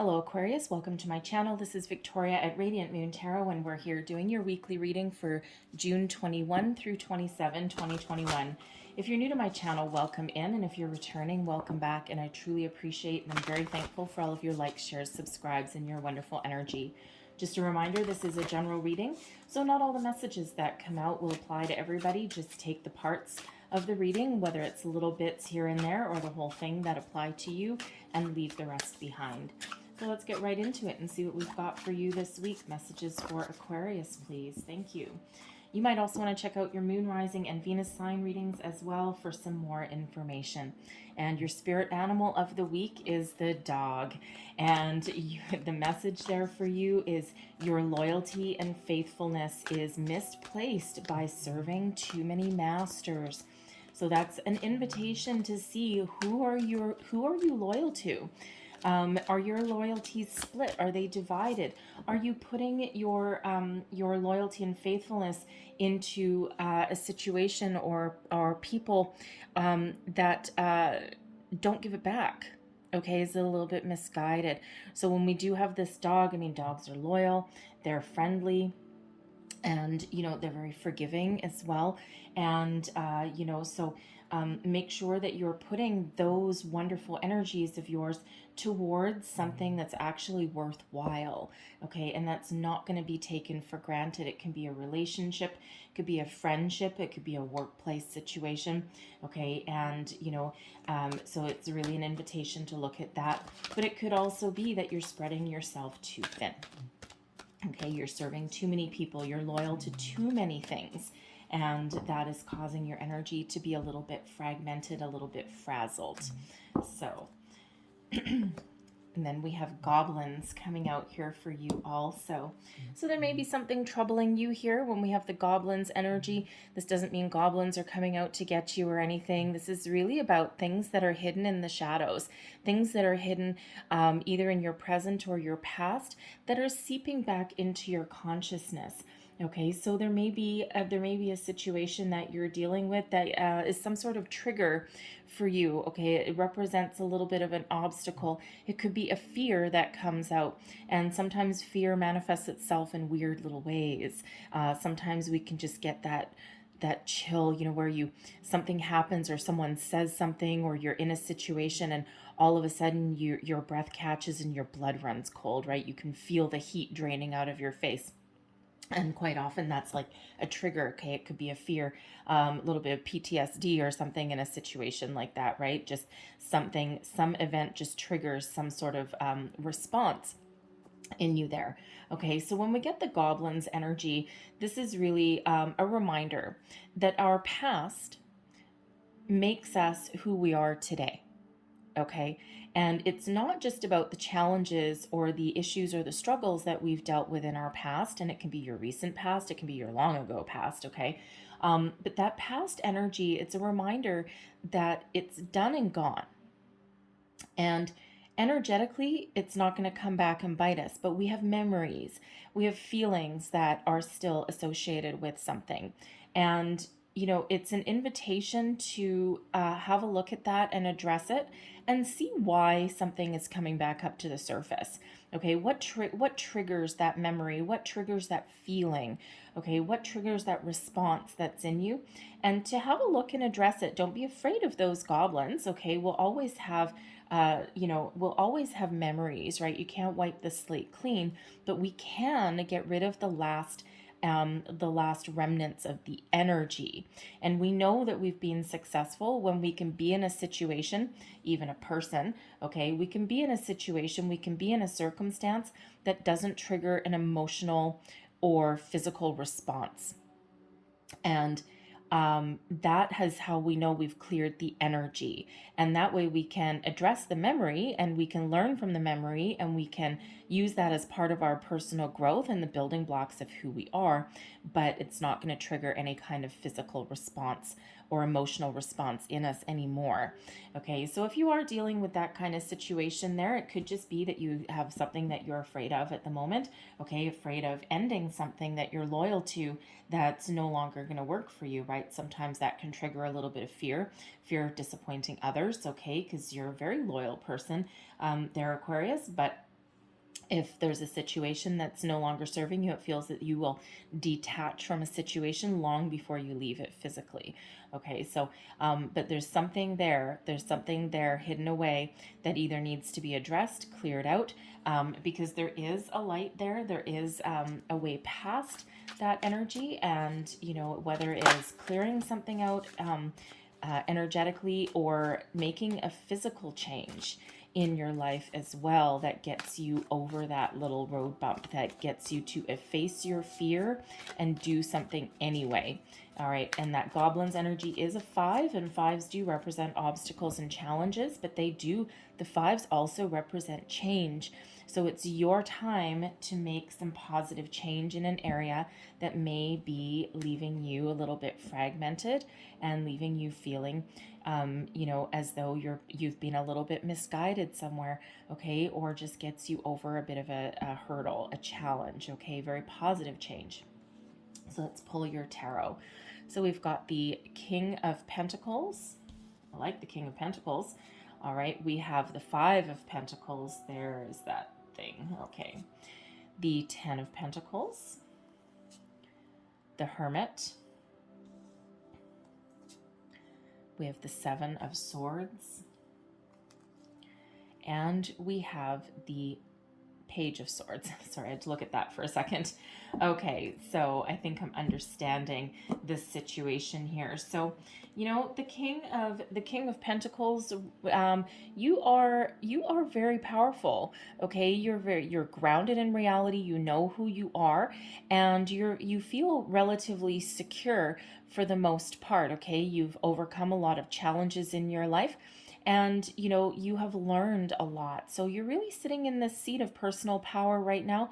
Hello Aquarius, welcome to my channel. This is Victoria at Radiant Moon Tarot, and we're here doing your weekly reading for June 21 through 27, 2021. If you're new to my channel, welcome in, and if you're returning, welcome back, and I truly appreciate and I'm very thankful for all of your likes, shares, subscribes, and your wonderful energy. Just a reminder, this is a general reading, so not all the messages that come out will apply to everybody. Just take the parts of the reading, whether it's little bits here and there or the whole thing that apply to you, and leave the rest behind. So let's get right into it and see what we've got for you this week. Messages for Aquarius, please. Thank you. You might also want to check out your moon, rising, and Venus sign readings as well for some more information. And your spirit animal of the week is the dog. And the message there for you is your loyalty and faithfulness is misplaced by serving too many masters. So that's an invitation to see who are you loyal to. Are your loyalties split? Are they divided? Are you putting your loyalty and faithfulness into a situation or people that don't give it back? Okay, is it a little bit misguided? So when we do have this dog, I mean, dogs are loyal, they're friendly, and they're very forgiving as well. And make sure that you're putting those wonderful energies of yours towards something that's actually worthwhile. Okay, and that's not going to be taken for granted. It can be a relationship, it could be a friendship, it could be a workplace situation. Okay, and so it's really an invitation to look at that. But it could also be that you're spreading yourself too thin. Okay, you're serving too many people, you're loyal to too many things, and that is causing your energy to be a little bit fragmented, a little bit frazzled. So, and then we have goblins coming out here for you also. So there may be something troubling you here when we have the goblins energy. This doesn't mean goblins are coming out to get you or anything. This is really about things that are hidden in the shadows, things that are hidden either in your present or your past that are seeping back into your consciousness. Okay, so there may be a situation that you're dealing with that is some sort of trigger for you. Okay, it represents a little bit of an obstacle. It could be a fear that comes out, and sometimes fear manifests itself in weird little ways. Sometimes we can just get that chill, where something happens or someone says something, or you're in a situation and all of a sudden your breath catches and your blood runs cold, right? You can feel the heat draining out of your face. And quite often that's like a trigger. Okay, it could be a fear, a little bit of PTSD or something in a situation like that, right? Just some event just triggers some sort of response in you there. Okay, so when we get the goblins energy, this is really a reminder that our past makes us who we are today. Okay, and it's not just about the challenges or the issues or the struggles that we've dealt with in our past, and it can be your recent past, it can be your long ago past. Okay, but that past energy, it's a reminder that it's done and gone, and energetically it's not going to come back and bite us, but we have memories, we have feelings that are still associated with something. And it's an invitation to have a look at that and address it and see why something is coming back up to the surface. Okay, what triggers that memory? What triggers that feeling? Okay, what triggers that response that's in you? And to have a look and address it. Don't be afraid of those goblins. Okay, we'll always have memories, right? You can't wipe the slate clean, but we can get rid of the last remnants of the energy. And we know that we've been successful when we can be in a situation, even a person, okay, we can be in a situation, we can be in a circumstance that doesn't trigger an emotional or physical response. And that is how we know we've cleared the energy. And that way we can address the memory and we can learn from the memory and we can use that as part of our personal growth and the building blocks of who we are, but it's not going to trigger any kind of physical response or emotional response in us anymore. Okay, so if you are dealing with that kind of situation there, it could just be that you have something that you're afraid of at the moment. Okay, afraid of ending something that you're loyal to that's no longer going to work for you, right? Sometimes that can trigger a little bit of fear of disappointing others, okay, because you're a very loyal person there, Aquarius, but If there's a situation that's no longer serving you, it feels that you will detach from a situation long before you leave it physically. Okay, so, but there's something there. There's something there hidden away that either needs to be addressed, cleared out, because there is a light there. There is a way past that energy, and whether it is clearing something out energetically or making a physical change in your life as well that gets you over that little road bump, that gets you to efface your fear and do something anyway. All right, and that goblin's energy is a 5, and 5s do represent obstacles and challenges, but the 5s also represent change. So it's your time to make some positive change in an area that may be leaving you a little bit fragmented and leaving you feeling as though you've been a little bit misguided somewhere, okay, or just gets you over a bit of a hurdle, a challenge, okay, very positive change. So let's pull your tarot. So we've got the King of Pentacles. I like the King of Pentacles. All right, we have the 5 of Pentacles. There's that thing, okay. The 10 of Pentacles. The Hermit. We have the 7 of Swords. And we have the Page of Swords. Sorry, I had to look at that for a second. Okay, so I think I'm understanding this situation here. So, the King of Pentacles, you are very powerful. Okay, you're grounded in reality. You know who you are, and you feel relatively secure for the most part. Okay, you've overcome a lot of challenges in your life. And, you have learned a lot. So you're really sitting in this seat of personal power right now.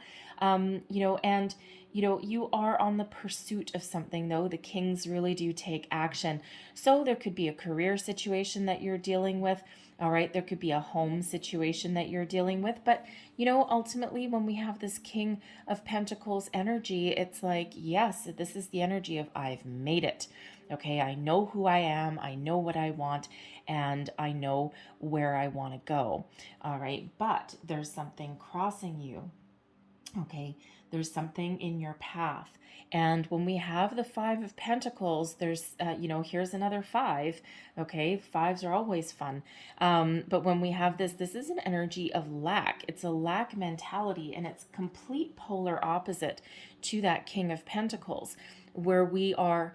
You are on the pursuit of something, though. The kings really do take action. So there could be a career situation that you're dealing with. All right. There could be a home situation that you're dealing with. But, ultimately, when we have this King of Pentacles energy, it's like, yes, this is the energy of I've made it. Okay, I know who I am, I know what I want, and I know where I want to go. All right, but there's something crossing you. Okay, there's something in your path. And when we have the 5 of Pentacles, there's, here's another 5. Okay, 5s are always fun. But when we have this is an energy of lack. It's a lack mentality, and it's complete polar opposite to that King of Pentacles, where we are,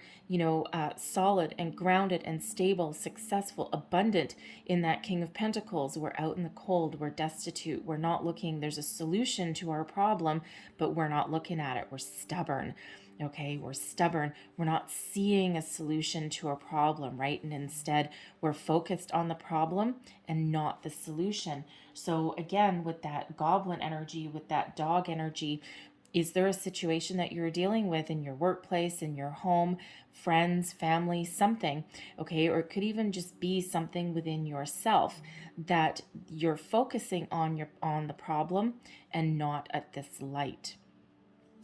solid and grounded and stable, successful, abundant in that King of Pentacles. We're out in the cold. We're destitute. We're not looking. There's a solution to our problem, but we're not looking at it. We're stubborn. Okay, we're stubborn. We're not seeing a solution to a problem, right? And instead, we're focused on the problem and not the solution. So again, with that goblin energy, with that dog energy, is there a situation that you're dealing with in your workplace, in your home, friends, family, something, okay? Or it could even just be something within yourself that you're focusing on the problem and not at this light.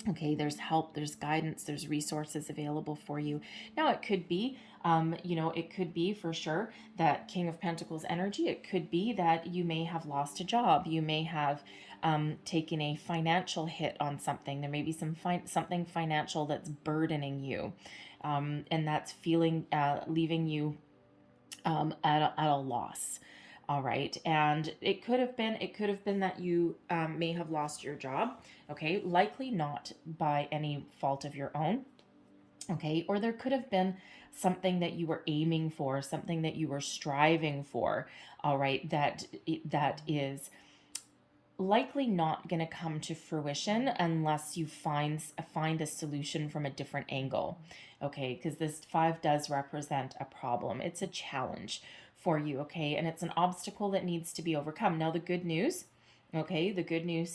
Okay, there's help, there's guidance, there's resources available for you. Now, it could be, it could be for sure that King of Pentacles energy. It could be that you may have lost a job. You may have taken a financial hit on something. There may be something financial that's burdening you, and that's leaving you at a loss. All right. And it could have been that you may have lost your job. Okay. Likely not by any fault of your own. Okay. Or there could have been something that you were aiming for, something that you were striving for. All right. That is likely not going to come to fruition unless you find a solution from a different angle. Okay, because this 5 does represent a problem. It's a challenge for you, okay? And it's an obstacle that needs to be overcome. Now, the good news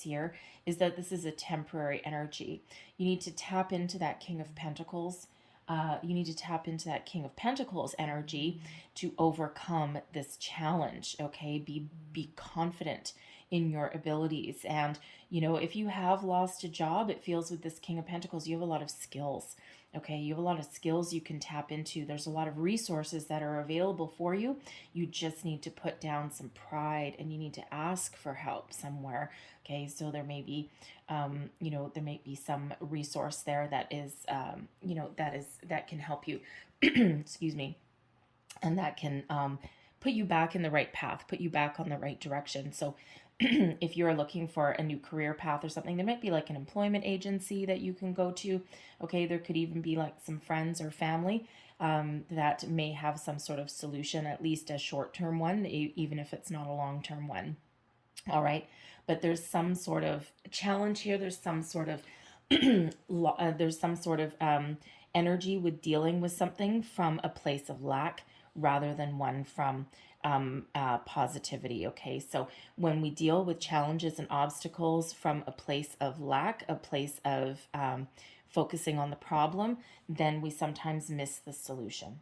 here is that this is a temporary energy. You need to tap into that King of Pentacles. You need to tap into that King of Pentacles energy to overcome this challenge, okay? Be confident in your abilities. And, if you have lost a job, it feels with this King of Pentacles, you have a lot of skills. Okay, you have a lot of skills you can tap into. There's a lot of resources that are available for you. You just need to put down some pride and you need to ask for help somewhere. Okay, so there may be, there may be some resource there that is, that can help you. Excuse me, and that can put you back in the right path, put you back on the right direction. So if you're looking for a new career path or something, there might be like an employment agency that you can go to. Okay, there could even be like some friends or family that may have some sort of solution, at least a short-term one, even if it's not a long-term one. All right, but there's some sort of challenge here. There's some sort of energy with dealing with something from a place of lack rather than one from positivity. Okay, so when we deal with challenges and obstacles from a place of lack, a place of focusing on the problem, then we sometimes miss the solution.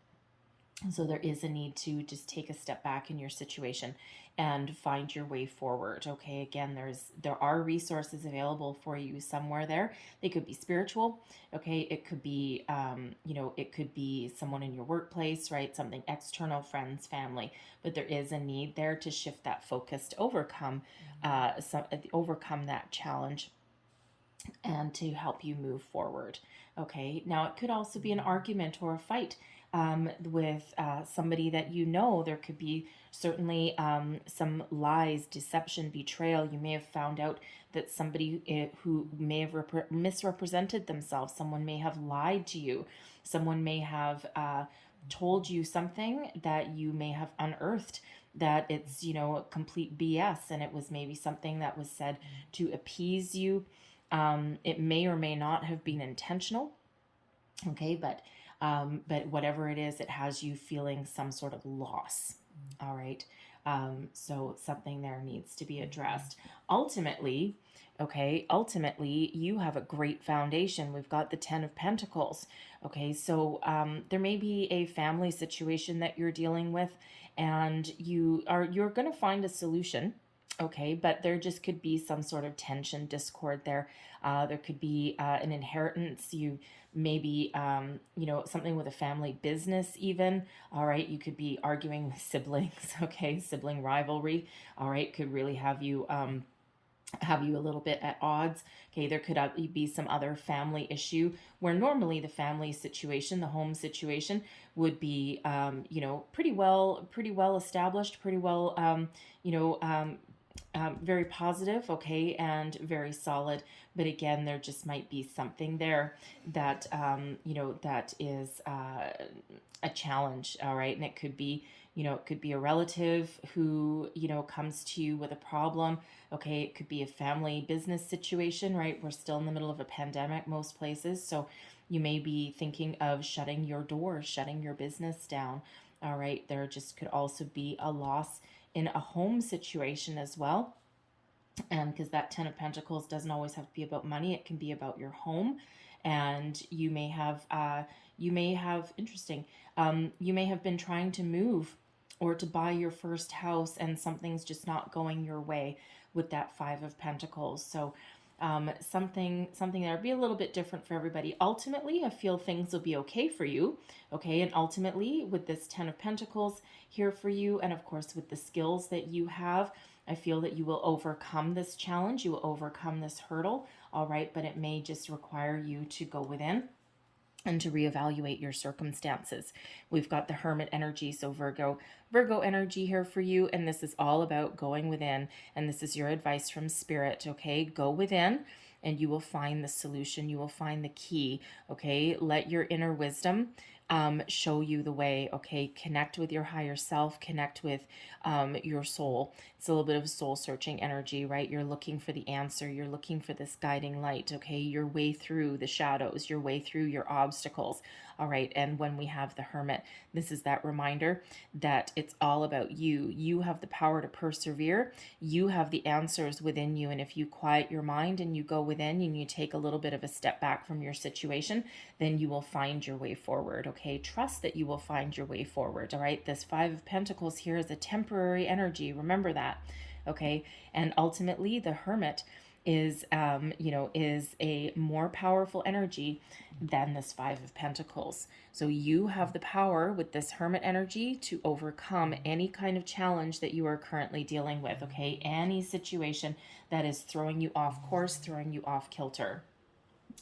So there is a need to just take a step back in your situation and find your way forward. Okay, again, there are resources available for you somewhere there. They could be spiritual. Okay, it could be it could be someone in your workplace, right? Something external, friends, family. But there is a need there to shift that focus to overcome overcome that challenge and to help you move forward. Okay, now it could also be an argument or a fight with somebody that you know. There could be certainly some lies, deception, betrayal. You may have found out that somebody who may have misrepresented themselves, someone may have lied to you, someone may have told you something that you may have unearthed that it's complete BS, and it was maybe something that was said to appease you. It may or may not have been intentional. Okay, but whatever it is, it has you feeling some sort of loss. All right. So something there needs to be addressed. Ultimately, you have a great foundation. We've got the 10 of Pentacles. Okay, so there may be a family situation that you're dealing with, and you're going to find a solution. Okay, but there just could be some sort of tension, discord there. There could be an inheritance. You maybe, something with a family business even. All right, you could be arguing with siblings. Okay, sibling rivalry. All right, could really have you a little bit at odds. Okay, there could be some other family issue where normally the family situation, the home situation, would be, pretty well established, pretty well, very positive, okay, and very solid. But again, there just might be something there that, that is a challenge, all right? And it could be, it could be a relative who, comes to you with a problem. Okay, it could be a family business situation, right? We're still in the middle of a pandemic most places. So you may be thinking of shutting your doors, shutting your business down. All right, there just could also be a loss in a home situation as well. And because that 10 of Pentacles doesn't always have to be about money, it can be about your home. And you may have interesting, you may have been trying to move or to buy your first house, and something's just not going your way with that 5 of Pentacles. So something that would be a little bit different for everybody. Ultimately, I feel things will be okay for you. Okay, and ultimately with this 10 of Pentacles here for you, and of course with the skills that you have, I feel that you will overcome this challenge, you will overcome this hurdle. All right, but it may just require you to go within and to reevaluate your circumstances. We've got the Hermit energy, so Virgo energy here for you, and this is all about going within, and this is your advice from Spirit, okay? Go within, and you will find the solution, you will find the key, okay? Let your inner wisdom show you the way, okay? Connect with your higher self, connect with your soul. It's a little bit of soul searching energy, right? You're looking for the answer. You're looking for this guiding light, okay? Your way through the shadows, your way through your obstacles, all right? And when we have the Hermit, this is that reminder that it's all about you. You have the power to persevere. You have the answers within you. And if you quiet your mind and you go within and you take a little bit of a step back from your situation, then you will find your way forward, okay? Trust that you will find your way forward, all right? This 5 of Pentacles here is a temporary energy. Remember that. Okay. And ultimately, the Hermit is, is a more powerful energy than this Five of Pentacles. So you have the power with this Hermit energy to overcome any kind of challenge that you are currently dealing with. Okay. Any situation that is throwing you off course, throwing you off kilter.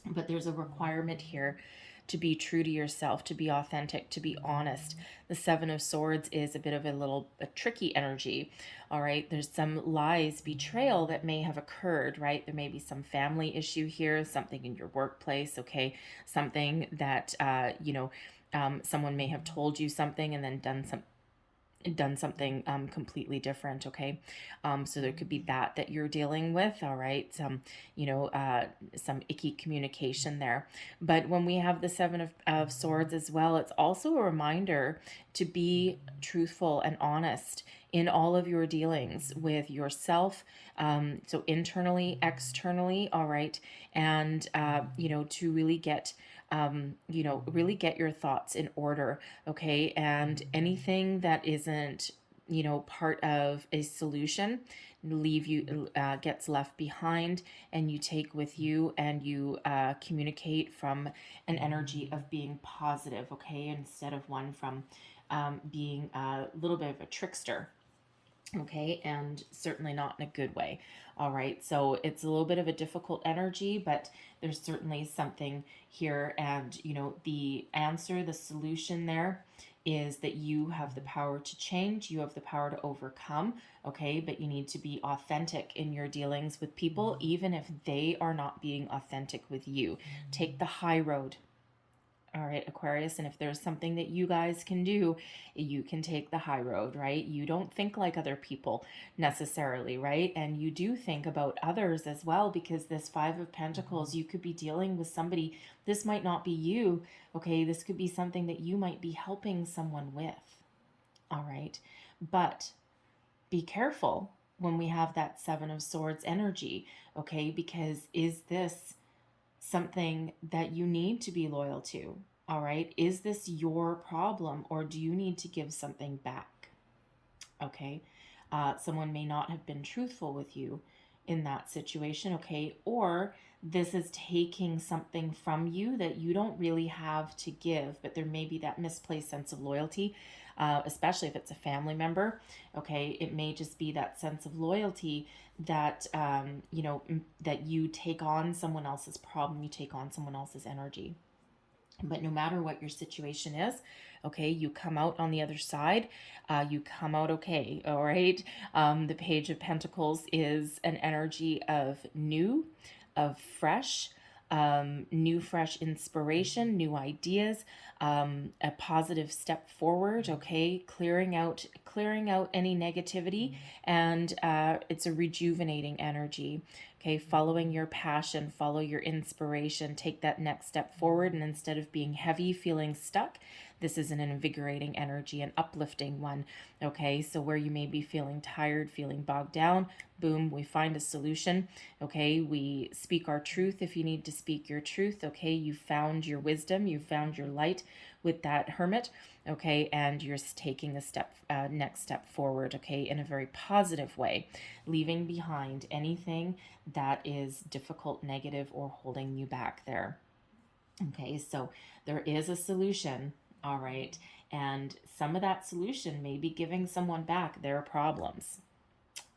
But there's a requirement here to be true to yourself, to be authentic, to be honest. The Seven of Swords is a bit of a tricky energy. All right, there's some lies, betrayal that may have occurred, right? There may be some family issue here, something in your workplace, okay? Something that someone may have told you something and then done something completely different. Okay. So there could be that you're dealing with. All right. Some icky communication there. But when we have the Seven of Swords as well, it's also a reminder to be truthful and honest in all of your dealings with yourself. So internally, externally. All right. And, to really get your thoughts in order. Okay. And anything that isn't, part of a solution, gets left behind, and you take with you, and you communicate from an energy of being positive. Okay. Instead of one from being a little bit of a trickster. Okay, and certainly not in a good way. All right, so it's a little bit of a difficult energy, but there's certainly something here. And, the answer, the solution there is that you have the power to change, you have the power to overcome. Okay, but you need to be authentic in your dealings with people, even if they are not being authentic with you. Take the high road. All right, Aquarius, and if there's something that you guys can do, you can take the high road, right? You don't think like other people necessarily, right? And you do think about others as well, because this Five of Pentacles, you could be dealing with somebody. This might not be you, okay? This could be something that you might be helping someone with, all right? But be careful when we have that Seven of Swords energy, okay? Because is this something that you need to be loyal to? All right. Is this your problem, or do you need to give something back? Okay. Someone may not have been truthful with you in that situation. Okay. Or this is taking something from you that you don't really have to give, but there may be that misplaced sense of loyalty, especially if it's a family member. Okay. It may just be that sense of loyalty that, that you take on someone else's problem, you take on someone else's energy. But no matter what your situation is, okay, you come out on the other side. You come out okay, all right? The Page of Pentacles is an energy of new, of fresh, new, fresh inspiration, new ideas, a positive step forward, okay? Clearing out any negativity, and it's a rejuvenating energy. Okay, following your passion, follow your inspiration, take that next step forward. And instead of being heavy, feeling stuck, this is an invigorating energy, an uplifting one. Okay, so where you may be feeling tired, feeling bogged down, boom, we find a solution. Okay, we speak our truth if you need to speak your truth. Okay, you found your wisdom, you found your light with that Hermit. Okay, and you're taking a next step forward. Okay, in a very positive way, leaving behind anything that is difficult, negative, or holding you back there. Okay, so there is a solution, all right, and some of that solution may be giving someone back their problems.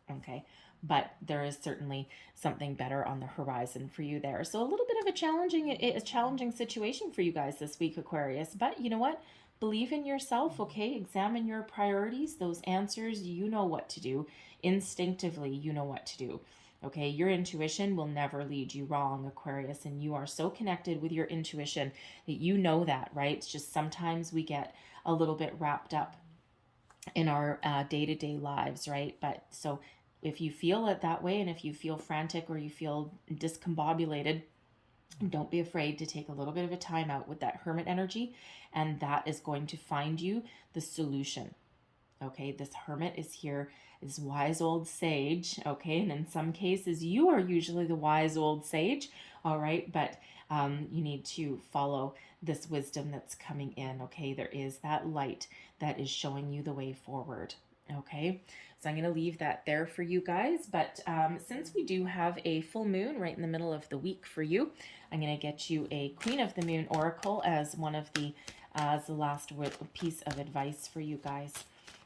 Okay, but there is certainly something better on the horizon for you there. So a little bit of a challenging situation for you guys this week, Aquarius. But you know what? Believe in yourself, okay? Examine your priorities, those answers. You know what to do. Instinctively, you know what to do. Okay, your intuition will never lead you wrong, Aquarius, and you are so connected with your intuition that you know that, right? It's just sometimes we get a little bit wrapped up in our day-to-day lives, right? But so if you feel it that way, and if you feel frantic or you feel discombobulated, don't be afraid to take a little bit of a time out with that Hermit energy, and that is going to find you the solution. Okay, this Hermit is here, this wise old sage. Okay, and in some cases, you are usually the wise old sage. All right, but you need to follow this wisdom that's coming in. Okay, there is that light that is showing you the way forward. Okay, So I'm going to leave that there for you guys. But since we do have a full moon right in the middle of the week for you, I'm going to get you a Queen of the Moon Oracle as one of the, as the last piece of advice for you guys.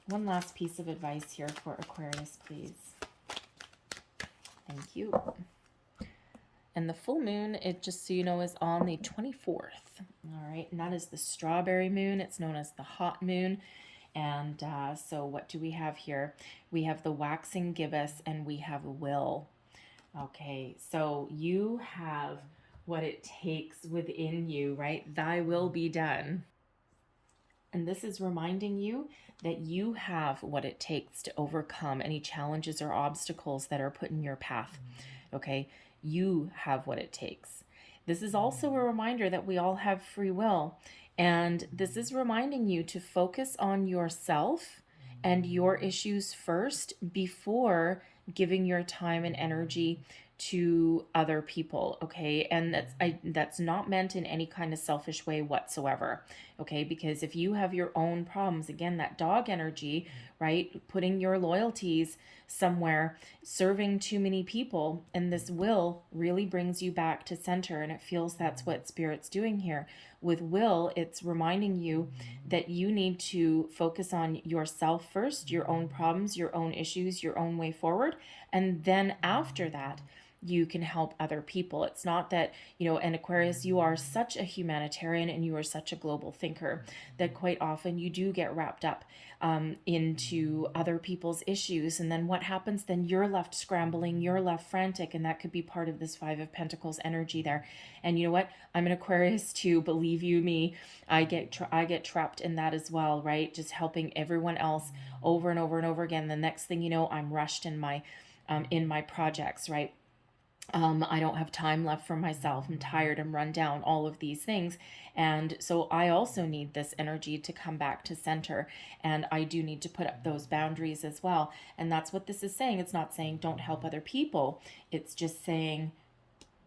One last piece of advice here for Aquarius, please. Thank you. And the full moon, it just so you know, is on the 24th. All right, and that is the strawberry moon. It's known as the hot moon. And so what do we have here? We have the waxing gibbous and we have will. Okay, so you have what it takes within you, right? Thy will be done. And this is reminding you that you have what it takes to overcome any challenges or obstacles that are put in your path. Okay, you have what it takes. This is also a reminder that we all have free will. And this is reminding you to focus on yourself and your issues first before giving your time and energy to other people, okay? And that's not meant in any kind of selfish way whatsoever, okay? Because if you have your own problems, again, that dog energy, right? Putting your loyalties somewhere, serving too many people, and this will really brings you back to center, and it feels that's what Spirit's doing here. With will, it's reminding you that you need to focus on yourself first, your own problems, your own issues, your own way forward, and then after that, you can help other people. It's not that, you know, and Aquarius, you are such a humanitarian and you are such a global thinker that quite often you do get wrapped up into other people's issues. And then what happens? Then you're left scrambling, you're left frantic, and that could be part of this Five of Pentacles energy there. And you know what? I'm an Aquarius too, believe you me. I get trapped in that as well, right? Just helping everyone else over and over and over again. The next thing you know, I'm rushed in my projects, right? I don't have time left for myself. I'm tired. I'm run down, all of these things. And so I also need this energy to come back to center. And I do need to put up those boundaries as well. And that's what this is saying. It's not saying don't help other people. It's just saying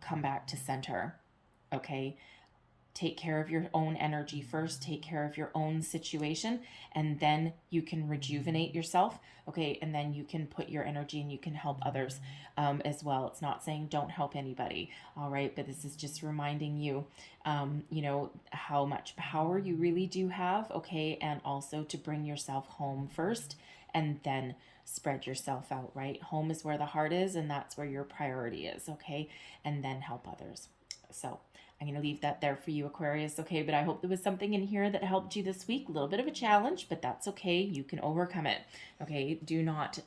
come back to center. Okay. Take care of your own energy first, take care of your own situation, and then you can rejuvenate yourself, okay? And then you can put your energy and you can help others as well. It's not saying don't help anybody, all right? But this is just reminding you, you know, how much power you really do have, okay? And also to bring yourself home first and then spread yourself out, right? Home is where the heart is, and that's where your priority is, okay? And then help others. So I'm going to leave that there for you, Aquarius, okay? But I hope there was something in here that helped you this week. A little bit of a challenge, but that's okay. You can overcome it, okay? Do not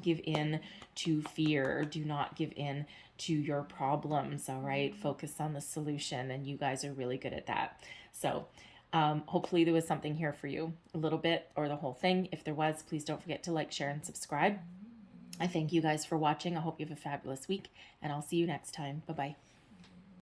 give in to fear. Do not give in to your problems, all right? Focus on the solution, and you guys are really good at that. So hopefully there was something here for you, a little bit or the whole thing. If there was, please don't forget to like, share, and subscribe. I thank you guys for watching. I hope you have a fabulous week, and I'll see you next time. Bye-bye.